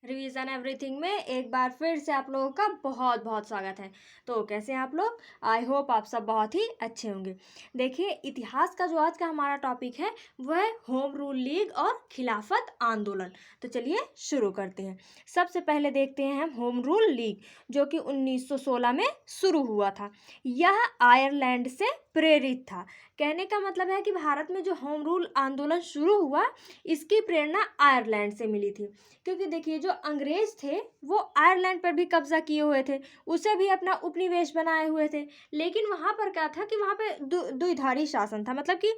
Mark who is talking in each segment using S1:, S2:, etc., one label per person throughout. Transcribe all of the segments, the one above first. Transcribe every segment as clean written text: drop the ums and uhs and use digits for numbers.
S1: Revision everything में एक बार फिर से आप लोगों का बहुत बहुत स्वागत है। तो कैसे हैं आप लोग? आई होप आप सब बहुत ही अच्छे होंगे। देखिए, इतिहास का जो आज का हमारा टॉपिक है वह है होम रूल लीग और खिलाफत आंदोलन। तो चलिए शुरू करते हैं। सबसे पहले देखते हैं हम होम रूल लीग, जो कि 1916 में शुरू हुआ था। यह आयरलैंड से प्रेरित था। कहने का मतलब है कि भारत में जो होम रूल आंदोलन शुरू हुआ, इसकी प्रेरणा आयरलैंड से मिली थी। क्योंकि देखिए, जो अंग्रेज थे वो आयरलैंड पर भी कब्जा किए हुए थे, उसे भी अपना उपनिवेश बनाए हुए थे। लेकिन वहाँ पर क्या था कि वहाँ पे द्विधारी शासन था, मतलब कि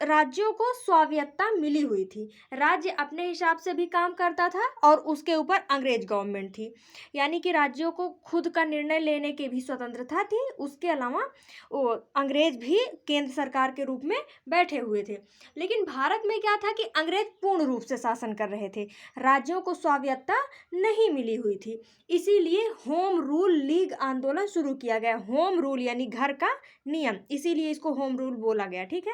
S1: राज्यों को स्वायत्तता मिली हुई थी। राज्य अपने हिसाब से भी काम करता था और उसके ऊपर अंग्रेज गवर्नमेंट थी। यानी कि राज्यों को खुद का निर्णय लेने की भी स्वतंत्रता थी। उसके अलावा वो अंग्रेज भी केंद्र सरकार के रूप में बैठे हुए थे। लेकिन भारत में क्या था कि अंग्रेज पूर्ण रूप से शासन कर रहे थे, राज्यों को स्वायत्तता नहीं मिली हुई थी। इसीलिए होम रूल लीग आंदोलन शुरू किया गया। होम रूल यानी घर का नियम, इसीलिए इसको होम रूल बोला गया। ठीक है,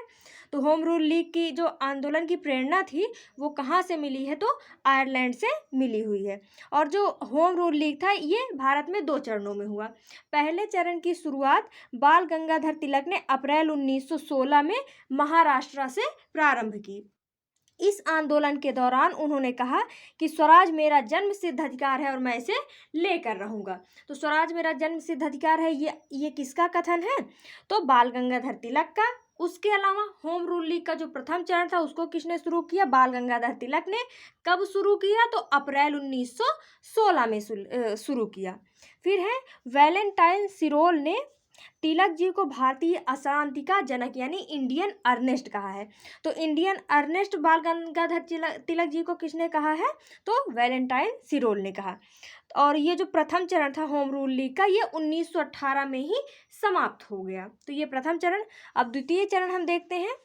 S1: तो होम रूल लीग की जो आंदोलन की प्रेरणा थी वो कहाँ से मिली है? तो आयरलैंड से मिली हुई है। और जो होम रूल लीग था ये भारत में 2 चरणों में हुआ। पहले चरण की शुरुआत बाल गंगाधर तिलक ने अप्रैल 1916 में महाराष्ट्र से प्रारंभ की। इस आंदोलन के दौरान उन्होंने कहा कि स्वराज मेरा जन्म सिद्ध अधिकार है और मैं इसे लेकर रहूंगा। तो स्वराज मेरा जन्म सिद्ध अधिकार है, ये किसका कथन है? तो बाल गंगाधर तिलक का। उसके अलावा होम रूल लीग का जो प्रथम चरण था उसको किसने शुरू किया? बाल गंगाधर तिलक ने। कब शुरू किया? तो अप्रैल 1916 में शुरू किया। फिर है वैलेंटाइन सिरोल ने तिलक जी को भारतीय अशांति का जनक यानी इंडियन अर्नेस्ट कहा है। तो इंडियन अर्नेस्ट बाल गंगाधर तिलक जी को किसने कहा है? तो वैलेंटाइन सिरोल ने कहा। और ये जो प्रथम चरण था होम रूल लीग का, ये 1918 में ही समाप्त हो गया। तो ये प्रथम चरण। अब द्वितीय चरण हम देखते हैं।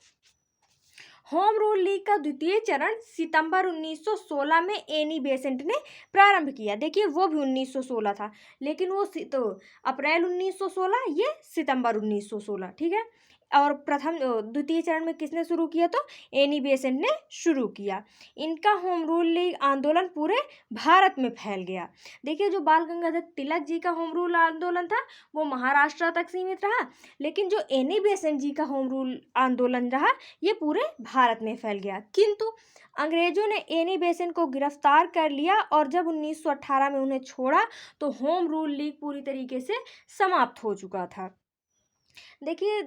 S1: होम रूल लीग का द्वितीय चरण सितंबर 1916 में एनी बेसेंट ने प्रारंभ किया। देखिए, वो भी 1916 था, लेकिन वो तो अप्रैल 1916, ये सितंबर 1916। ठीक है, और द्वितीय चरण में किसने शुरू किया? तो एनी बेसेंट ने शुरू किया। इनका होम रूल लीग आंदोलन पूरे भारत में फैल गया। देखिए, जो बाल गंगाधर तिलक जी का होम रूल आंदोलन था वो महाराष्ट्र तक सीमित रहा, लेकिन जो एनी बेसेंट जी का होम रूल आंदोलन रहा ये पूरे भारत में फैल गया। किंतु अंग्रेजों ने एनी बेसेंट को गिरफ्तार कर लिया और जब 1918 में उन्हें छोड़ा तो होम रूल लीग पूरी तरीके से समाप्त हो चुका था। देखिए,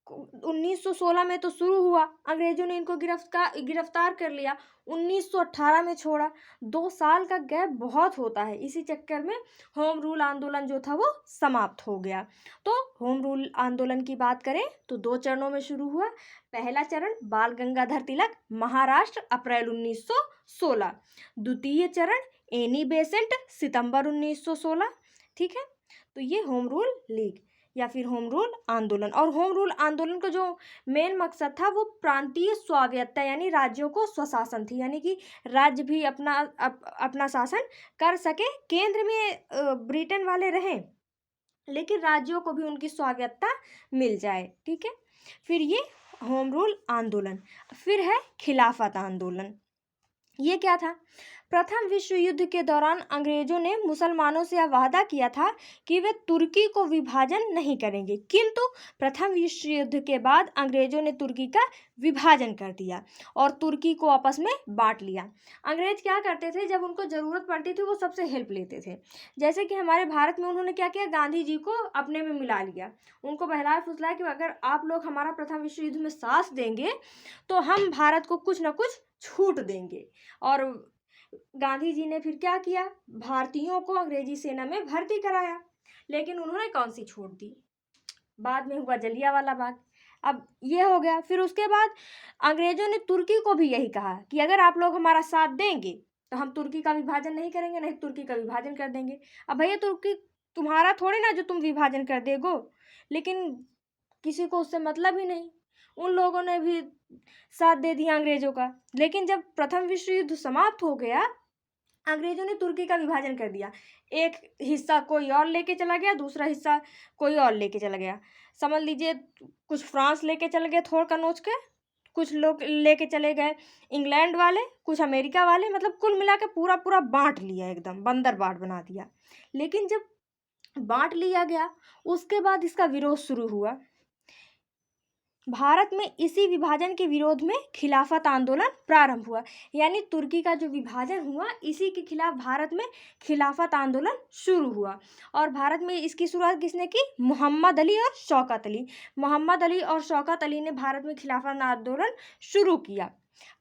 S1: 1916 में तो शुरू हुआ, अंग्रेजों ने इनको गिरफ्तार कर लिया, 1918 में छोड़ा। 2 साल का गैप बहुत होता है, इसी चक्कर में होम रूल आंदोलन जो था वो समाप्त हो गया। तो होम रूल आंदोलन की बात करें तो 2 चरणों में शुरू हुआ। पहला चरण बाल गंगाधर तिलक, महाराष्ट्र, अप्रैल 1916। द्वितीय चरण एनी बेसेंट, सितंबर 1916। ठीक है, तो ये होम रूल लीग या फिर होम रूल आंदोलन। और होम रूल आंदोलन का जो मेन मकसद था वो प्रांतीय स्वायत्तता यानी राज्यों को स्वशासन थी, यानी कि राज्य भी अपना शासन कर सके। केंद्र में ब्रिटेन वाले रहें, लेकिन राज्यों को भी उनकी स्वायत्तता मिल जाए। ठीक है, फिर ये होम रूल आंदोलन। फिर है खिलाफत आंदोलन। ये क्या था? प्रथम विश्व युद्ध के दौरान अंग्रेजों ने मुसलमानों से यह वादा किया था कि वे तुर्की को विभाजन नहीं करेंगे, किंतु प्रथम विश्व युद्ध के बाद अंग्रेजों ने तुर्की का विभाजन कर दिया और तुर्की को आपस में बांट लिया। अंग्रेज क्या करते थे, जब उनको ज़रूरत पड़ती थी वो सबसे हेल्प लेते थे। जैसे कि हमारे भारत में उन्होंने क्या किया, गांधी जी को अपने में मिला लिया, उनको बहलाया फुसलाया कि अगर आप लोग हमारा प्रथम विश्व युद्ध में साथ देंगे तो हम भारत को कुछ ना कुछ छूट देंगे। और गांधी जी ने फिर क्या किया, भारतीयों को अंग्रेजी सेना में भर्ती कराया। लेकिन उन्होंने कौन सी छूट दी? बाद में हुआ जलियांवाला बाग। अब ये हो गया। फिर उसके बाद अंग्रेजों ने तुर्की को भी यही कहा कि अगर आप लोग हमारा साथ देंगे तो हम तुर्की का विभाजन नहीं करेंगे, नहीं तुर्की का विभाजन कर देंगे। अब भैया, तुर्की तुम्हारा थोड़े ना जो तुम विभाजन कर देगो। लेकिन किसी को उससे मतलब ही नहीं, उन लोगों ने भी साथ दे दिया अंग्रेजों का। लेकिन जब प्रथम विश्व युद्ध समाप्त हो गया, अंग्रेजों ने तुर्की का विभाजन कर दिया। एक हिस्सा कोई और लेके चला गया, दूसरा हिस्सा कोई और लेके चला गया। समझ लीजिए कुछ फ्रांस लेके चल गए थोड़ का नोच के, कुछ लोग लेके चले गए इंग्लैंड वाले, कुछ अमेरिका वाले, मतलब कुल मिला के पूरा पूरा बांट लिया, एकदम बंदर बांट बना दिया। लेकिन जब बांट लिया गया उसके बाद इसका विरोध शुरू हुआ। भारत में इसी विभाजन के विरोध में खिलाफत आंदोलन प्रारंभ हुआ। यानी तुर्की का जो विभाजन हुआ इसी के खिलाफ भारत में खिलाफत आंदोलन शुरू हुआ। और भारत में इसकी शुरुआत किसने की? मोहम्मद अली और शौकत अली। मोहम्मद अली और शौकत अली ने भारत में खिलाफत आंदोलन शुरू किया।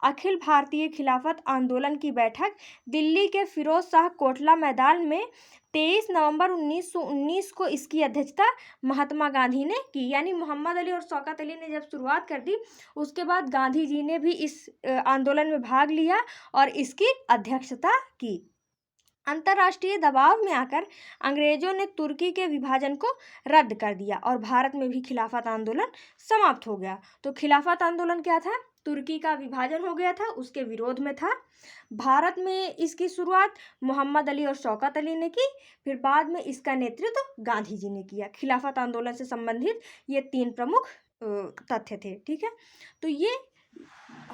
S1: अखिल भारतीय खिलाफत आंदोलन की बैठक दिल्ली के फिरोज शाह कोटला मैदान में 23 नवंबर 1919 को इसकी अध्यक्षता महात्मा गांधी ने की। यानी मोहम्मद अली और शौकत अली ने जब शुरुआत कर दी उसके बाद गांधी जी ने भी इस आंदोलन में भाग लिया और इसकी अध्यक्षता की। अंतर्राष्ट्रीय दबाव में आकर अंग्रेजों ने तुर्की के विभाजन को रद्द कर दिया और भारत में भी खिलाफत आंदोलन समाप्त हो गया। तो खिलाफत आंदोलन क्या था? तुर्की का विभाजन हो गया था, उसके विरोध में था। भारत में इसकी शुरुआत मोहम्मद अली और शौकत अली ने की, फिर बाद में इसका नेतृत्व गांधी जी ने किया। खिलाफत आंदोलन से संबंधित ये 3 प्रमुख तथ्य थे। ठीक है, तो ये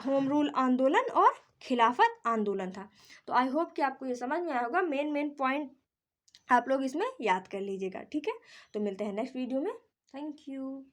S1: होम रूल आंदोलन और खिलाफत आंदोलन था। तो आई होप कि आपको ये समझ में आया होगा। मेन पॉइंट आप लोग इसमें याद कर लीजिएगा। ठीक है, तो मिलते हैं नेक्स्ट वीडियो में। Thank you.